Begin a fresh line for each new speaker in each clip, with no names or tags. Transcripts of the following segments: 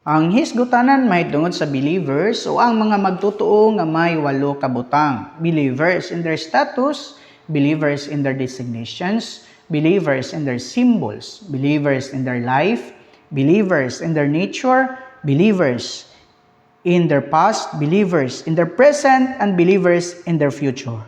Ang hisgutanan mahitungod sa believers o ang mga magtotoo nga may 8 ka butang. Believers in their status, believers in their designations, believers in their symbols, believers in their life, believers in their nature, believers in their past, believers in their present, and believers in their future.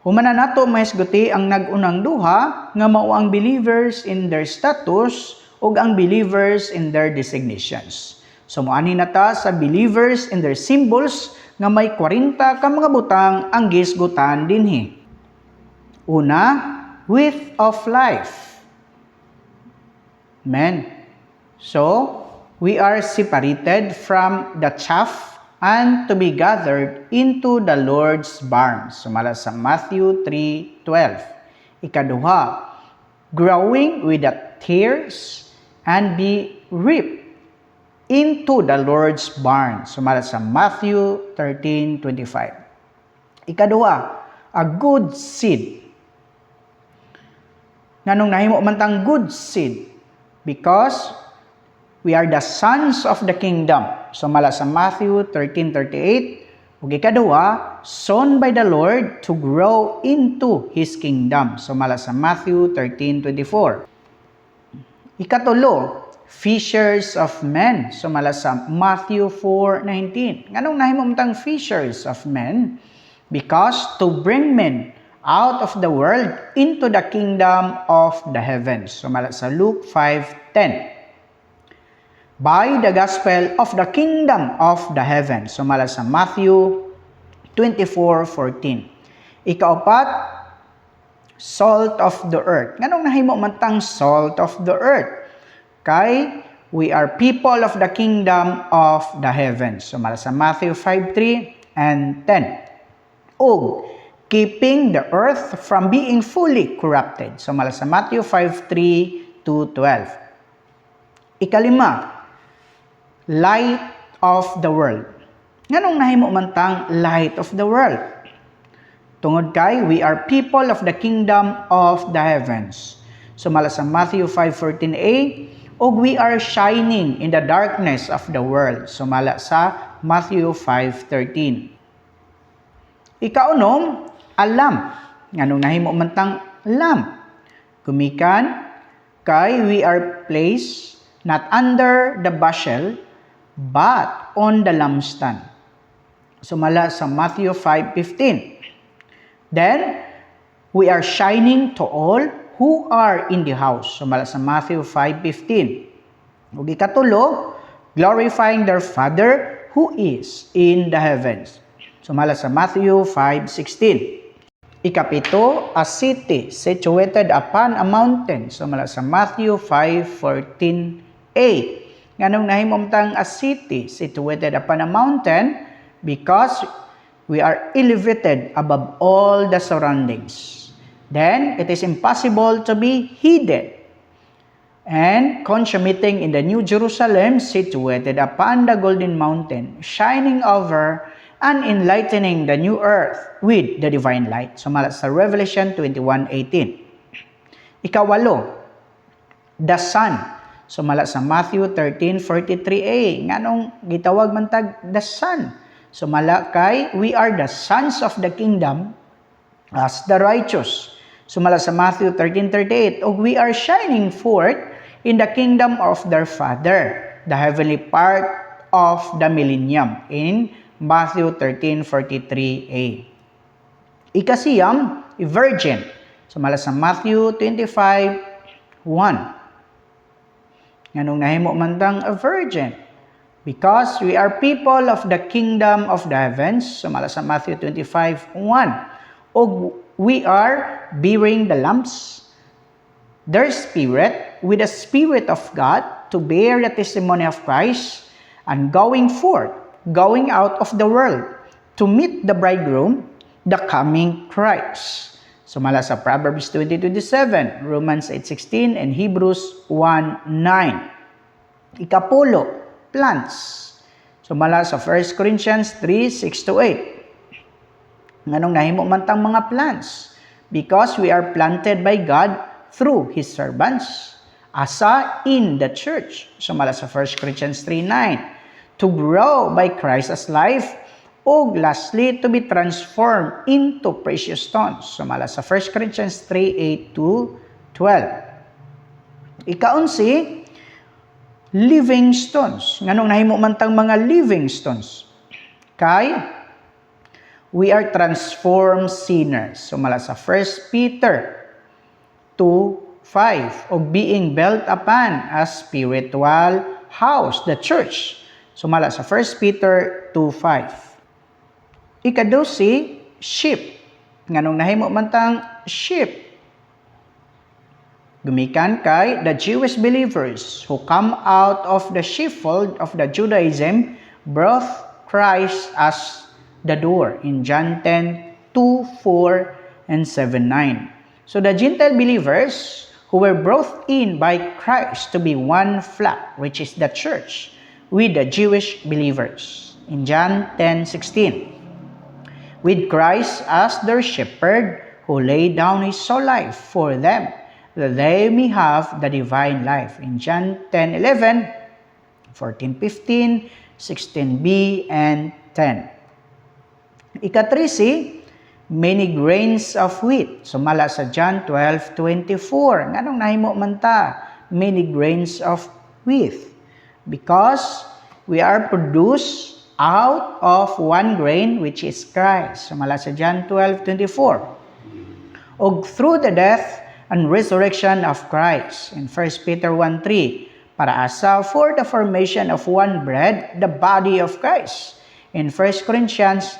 Humana nato mahisguti ang nagunang duha nga mao ang believers in their status ug ang believers in their designations. So moani na ta sa believers in their symbols nga may 40 ka mga butang ang gisgutan dinhi. Una, width of life. Amen. So, we are separated from the chaff and to be gathered into the Lord's barn. Sumala sa Matthew 3:12. Ikaduha, growing with the tares and be reaped into the Lord's barn. Sumala sa Matthew 13:25. Ikaduha, a good seed. Nganong nahimo man tang good seed? Because we are the sons of the kingdom. Sumala sa Matthew 13:38. Ug ikaduha, sown by the Lord to grow into His kingdom. Sumala sa Matthew 13:24. Ikatulo, fishers of men. Sumala sa Matthew 4:19. Nganong nahimo man tang fishers of men? Because to bring men out of the world into the kingdom of the heavens. Sumala sa Luke 5:10. By the gospel of the kingdom of the heavens. Sumala sa Matthew 24:14. Ikaapat, salt of the earth. Nganong nahimo man tang salt of the earth? Kay we are people of the kingdom of the heavens. Sumala sa Matthew 5:3 and 10. O keeping the earth from being fully corrupted. Sumala sa Matthew 5:3 to 12. Ikalima, light of the world. Nganong nahimo man tang light of the world? Tungod kay we are people of the kingdom of the heavens. Sumala sa Matthew 5:14a, og we are shining in the darkness of the world. Sumala sa Matthew 5:13. Ikaunom, alam. Nganong nahimo man tang lamp? Gumikan kay we are placed not under the bushel but on the lampstand. Sumala sa Matthew 5:15. Then we are shining to all who are in the house. Sumala sa Matthew 5:15. Ug ikatulo, glorifying their Father who is in the heavens. Sumala sa Matthew 5:16. Ikapito, a city situated upon a mountain. Sumala sa Matthew 5:14a. Nganong nahimo tang a city situated upon a mountain? Because we are elevated above all the surroundings. Then it is impossible to be hidden. And consummating in the New Jerusalem situated upon the golden mountain, shining over and enlightening the new earth with the divine light. Sumala sa Revelation 21:18. Ikawalo, the sun. Sumala sa Matthew 13:43a. Nganong gitawag man tag the sun? Sumala kay we are the sons of the kingdom as the righteous. Sumala sa Matthew 13:38. Og we are shining forth in the kingdom of their Father, the heavenly part of the millennium, in Matthew 13:43a. Ikasiyam, virgin. Sumala sa Matthew 25:1. Nganong nahimo man tang a virgin? Because we are people of the kingdom of the heavens. Sumala sa Matthew 25:1. Og we are bearing the lamps, their spirit, with the Spirit of God, to bear the testimony of Christ, and going forth, going out of the world, to meet the bridegroom, the coming Christ. Sumala sa Proverbs 20:27, Romans 8:16, and Hebrews 1:9. Ikapulo, plants. Sumala sa 1 Corinthians 3:6-8. Nganong nahimo man tang mga plants? Because we are planted by God through His servants, asa in the church. Sumala sa 1 Corinthians 3:9. To grow by Christ as life, o lastly, to be transformed into precious stones. Sumala sa 1 Corinthians 3:8-12. Ikaunsi, living stones. Nganong nahimo man tang mga living stones? Kay, we are transformed sinners. Sumala sa 1 Peter 2:5, o being built upon a spiritual house, the church. Sumala sa 1 Peter 2:5. Ikadusi, sheep. Nganong nahimo man tang sheep? Gumikan kay the Jewish believers who come out of the sheepfold of the Judaism brought Christ as the door in John 10:2, 4, and 7:9. So the Gentile believers who were brought in by Christ to be one flock, which is the church, with the Jewish believers in John 10:16. With Christ as their shepherd who laid down his soul life for them, that they may have the divine life in John 10:11, 14:15, 16b, and 10. Ikatrisi, many grains of wheat. Sumala sa John 12:24. Nganong nahimo man ta? Many grains of wheat. Because we are produced out of one grain, which is Christ. Sumala sa John 12:24. Og through the death and resurrection of Christ in 1 Peter 1:3, para asa for the formation of one bread, the body of Christ in 1 Corinthians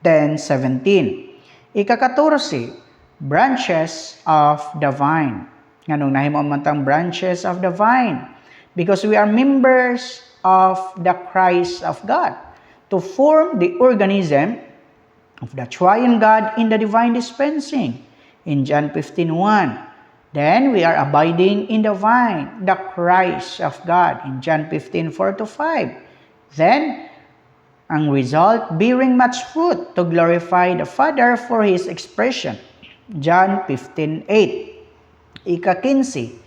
10:17. Ikakatorsi, branches of the vine. Nganong nahimo man tang branches of the vine? Because we are members of the Christ of God to form the organism of the triune God in the divine dispensing in John 15:1. Then we are abiding in the vine, the Christ of God in John 15:4-5. Then, ang result, bearing much fruit to glorify the Father for His expression. John 15:8. Ika-15,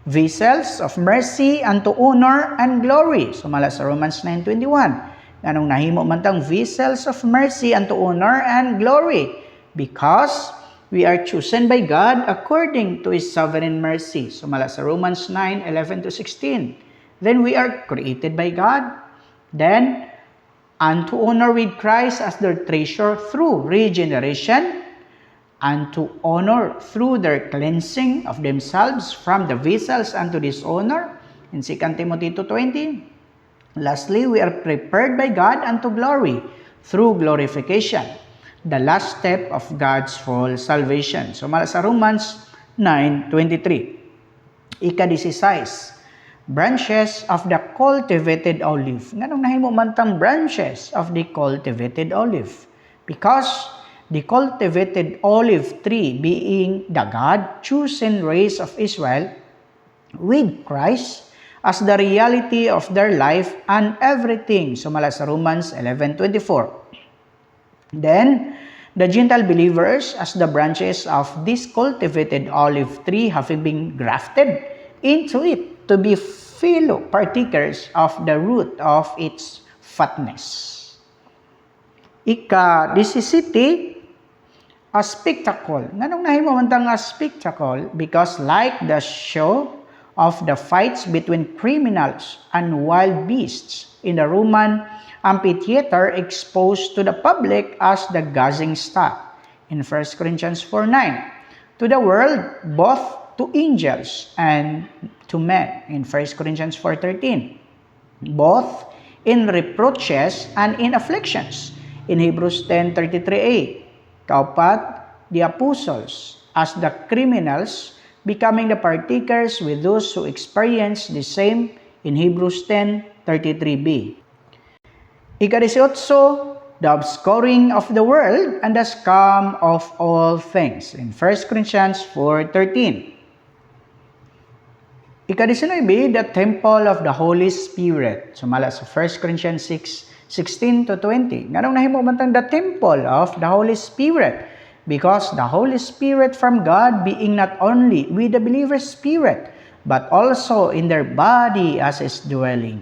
vessels of mercy unto honor and glory. Sumala sa Romans 9:21. Anong nahimo man tang vessels of mercy unto honor and glory? Because we are chosen by God according to His sovereign mercy. Sumala sa Romans 9:11-16. Then we are created by God. Then, unto honor with Christ as their treasure through regeneration, and to honor through their cleansing of themselves from the vessels unto dishonor in 2 Timothy 2:20. Lastly, we are prepared by God unto glory through glorification, the last step of God's full salvation. So, sa Romans 9:23. Ika-16, branches of the cultivated olive. Nganong nahimo man tang branches of the cultivated olive? Because the cultivated olive tree being the God-chosen race of Israel with Christ as the reality of their life and everything. Sumala sa Romans 11:24. Then, the Gentile believers as the branches of this cultivated olive tree having been grafted into it to be fellow partakers of the root of its fatness. Ika-17, a spectacle. Nganong nahimo man tang a spectacle? Because like the show of the fights between criminals and wild beasts in the Roman amphitheater exposed to the public as the gazing stock in 1 Corinthians 4:9. To the world, both to angels and to men in 1 Corinthians 4:13. Both in reproaches and in afflictions in Hebrews 10:33a. Kaupat, the apostles as the criminals becoming the partakers with those who experience the same in Hebrews 10:33b. Ika-18, the obscuring of the world and the scum of all things in 1 Corinthians 4:13. Ika-19, the temple of the Holy Spirit. Sumala sa 1 Corinthians 6:16-20. Nganong nahimo man tang the temple of the Holy Spirit? Because the Holy Spirit from God being not only with the believer's spirit, but also in their body as His dwelling.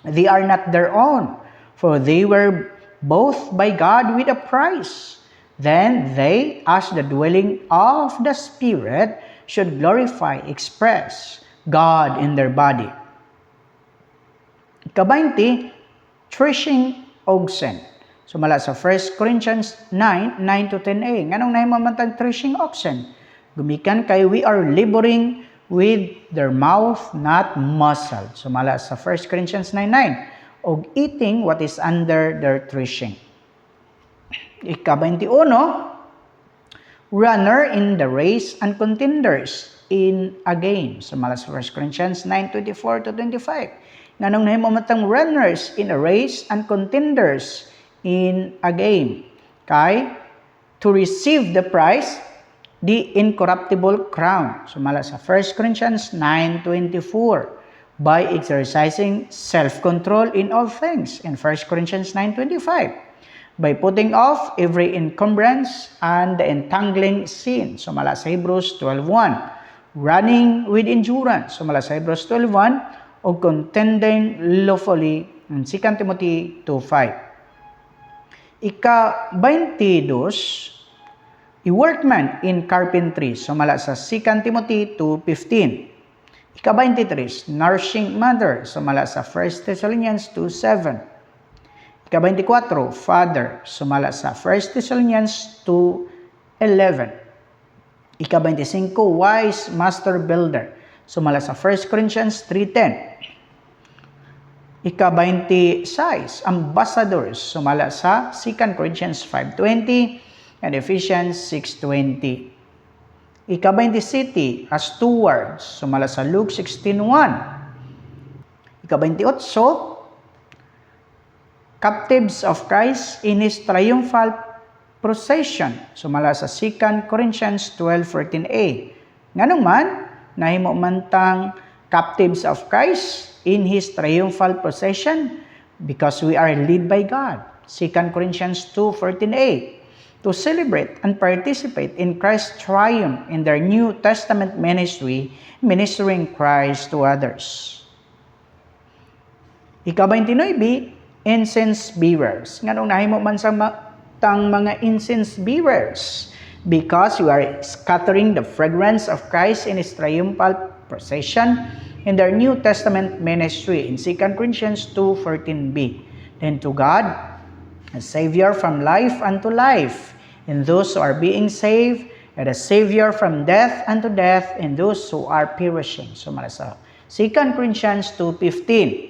They are not their own, for they were bought by God with a price. Then they, as the dwelling of the Spirit, should glorify, express God in their body. Ika-20, threshing oxen. Sumala sa 1 Corinthians 9:9-10a. Nganong nahimamantang threshing oxen? Gumikan kay we are laboring with their mouth, not muscle. Sumala sa 1 Corinthians 9:9. Og eating what is under their threshing. Ika-21, runner in the race and contenders in a game. Sumala sa 1 Corinthians 9:24-25. Nganong nahimamantang runners in a race and contenders in a game. Kay, to receive the prize, the incorruptible crown. Sumala sa 1 Corinthians 9:24. By exercising self-control in all things. In 1 Corinthians 9:25. By putting off every encumbrance and the entangling sin. Sumala sa Hebrews 12:1. Running with endurance. Sumala sa Hebrews 12:1. O contending lawfully. In 2 Timothy 2:5. Ika-22, a workman in carpentry. Sumala sa 2 Timothy 2:15. Ika-23, nourishing mother. Sumala sa 1 Thessalonians 2:7. Ika-24, father. Sumala sa 1 Thessalonians 2:11. Ika-25, wise master builder. Sumala sa 1 Corinthians 3:10. Ika-26, ambassadors. Sumala sa 2 Corinthians 5:20 and Ephesians 6:20. Ika-27, as stewards. Sumala sa Luke 16:1. Ika-28, captives of Christ in His triumphal procession. Sumala sa 2 Corinthians 12:14a. Nganong man, nahimo mantang captives of Christ in His triumphal procession because we are led by God. 2 Corinthians 2:14a. To celebrate and participate in Christ's triumph in their New Testament ministry, ministering Christ to others. Ika-29, incense bearers. Nganong nahimo man sa mga incense bearers? Because we are scattering the fragrance of Christ in His triumphal procession in their New Testament ministry in 2 Corinthians 2:14b. Then to God, a Savior from life unto life, in those who are being saved, and a Savior from death unto death, in those who are perishing. Sumala sa 2 Corinthians 2:15.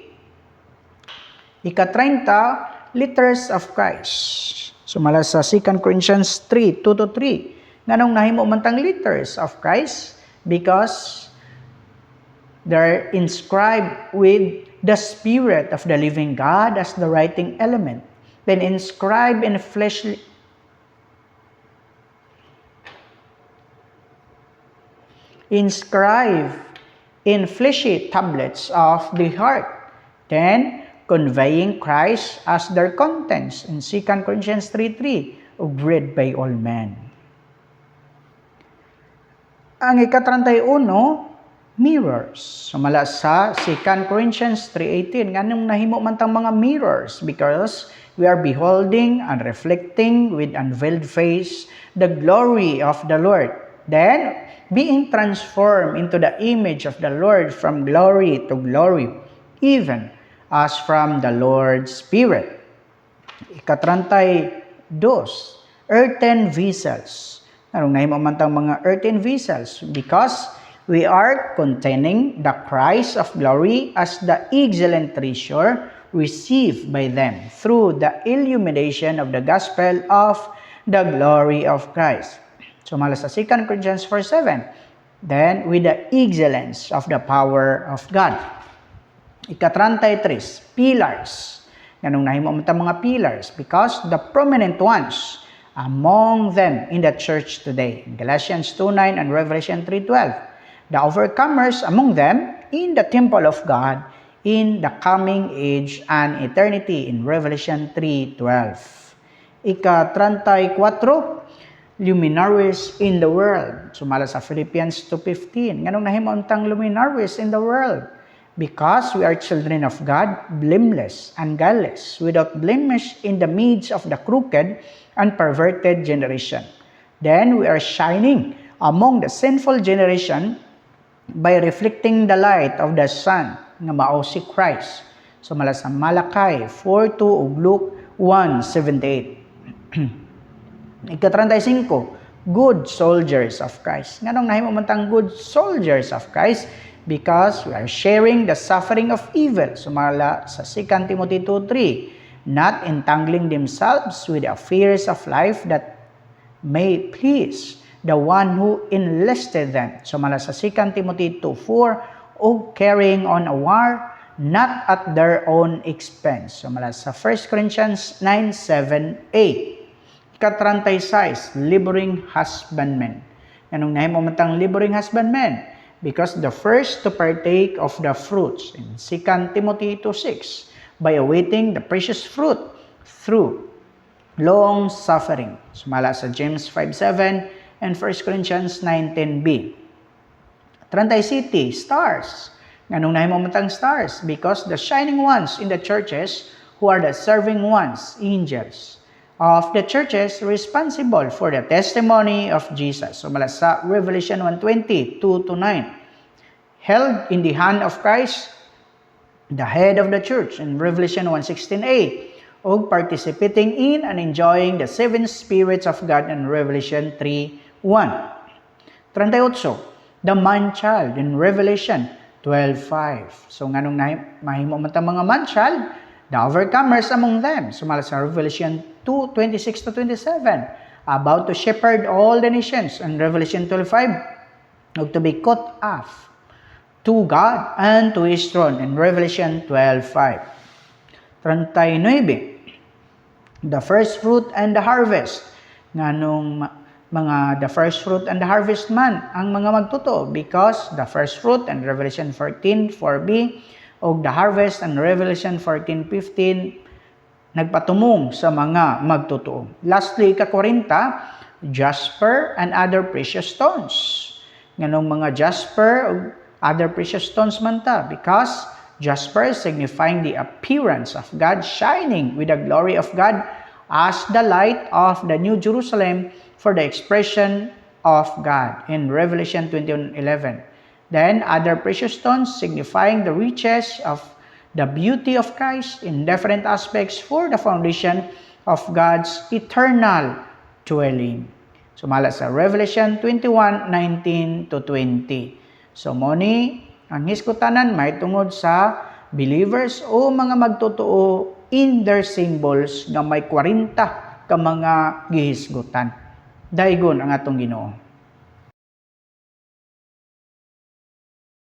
Ika-30, letters of Christ. Sumala sa 2 Corinthians 3:2-3. Nganong nahimo mantang letters of Christ? Because they're inscribed with the Spirit of the living God as the writing element. Then inscribed in fleshly tablets of the heart. Then conveying Christ as their contents in 2 Corinthians 3:3, read by all men. Ang ika-31, mirrors. Sumala sa 2 Corinthians 3:18, nganong nahimo man tang mga mirrors because we are beholding and reflecting with unveiled face the glory of the Lord. Then, being transformed into the image of the Lord from glory to glory, even as from the Lord's Spirit. Ika-32, earthen vessels. Nganong nahimo man tang mga earthen vessels because we are containing the Christ of glory as the excellent treasure received by them through the illumination of the gospel of the glory of Christ. Sumala sa 2 Corinthians 4:7. Then, with the excellence of the power of God. Ika-33, pillars. Nganong nahimo man tang mga pillars? Because the prominent ones among them in the church today. Galatians 2:9 and Revelation 3:12. The overcomers among them in the temple of God in the coming age and eternity in Revelation 3:12. Ika-34, luminaries in the world. Sumala sa Philippians 2:15. Nganong nahimo untang luminaries in the world? Because we are children of God, blameless and guileless, without blemish in the midst of the crooked and perverted generation. Then we are shining among the sinful generation by reflecting the light of the sun nga mao si Christ. Sumala sa Malakay 4:2 ug Luke 1:78. Ika-35, good soldiers of Christ. Nganong nahimo man tang good soldiers of Christ? Because we are sharing the suffering of evil. Sumala sa 2 Timothy 2:3, not entangling themselves with the affairs of life that may please the one who enlisted them. Sumala sa 2 Timothy 2:4, o carrying on a war not at their own expense. Sumala sa 1 Corinthians 9:7-8. Ika-36, laboring husbandmen. Anong nahimo man tang laboring husbandmen? Because the first to partake of the fruits in 2 Timothy 2:6 by awaiting the precious fruit through long suffering. Sumala sa James 5:7 and 1 Corinthians 9:10b. 37, stars. Nganong nahimo man tang stars? Because the shining ones in the churches who are the serving ones, angels of the churches responsible for the testimony of Jesus. So, mala sa Revelation 1:20, 2-9. Held in the hand of Christ, the head of the church, in Revelation 1:16-8. O participating in and enjoying the seven spirits of God in Revelation 3:1. 38. The man-child in Revelation 12:5. So, nganong mahimo man ta mga man-child? The overcomers among them. Sumala sa Revelation 2:26-27. About to shepherd all the nations. In Revelation 12:5. To be cut off to God and to His throne. In Revelation 12:5. 39. The first fruit and the harvest. Nganong the first fruit and the harvest man ang mga magtuto. Because the first fruit in Revelation 14:4b. O the harvest and Revelation 14:15 nagpatumong sa mga magtotoo. Lastly, ika-40, jasper and other precious stones. Nganong mga jasper o other precious stones man ta? Because jasper signifying the appearance of God shining with the glory of God as the light of the New Jerusalem for the expression of God in Revelation 21:11. Then, other precious stones signifying the riches of the beauty of Christ in different aspects for the foundation of God's eternal dwelling. Sumala sa Revelation 21:19-20. So, moni, ang hiskutanan may tungod sa believers o mga magtotoo in their symbols nga may 40 ka mga gihisgutan. Daigon ang atong Ginoo.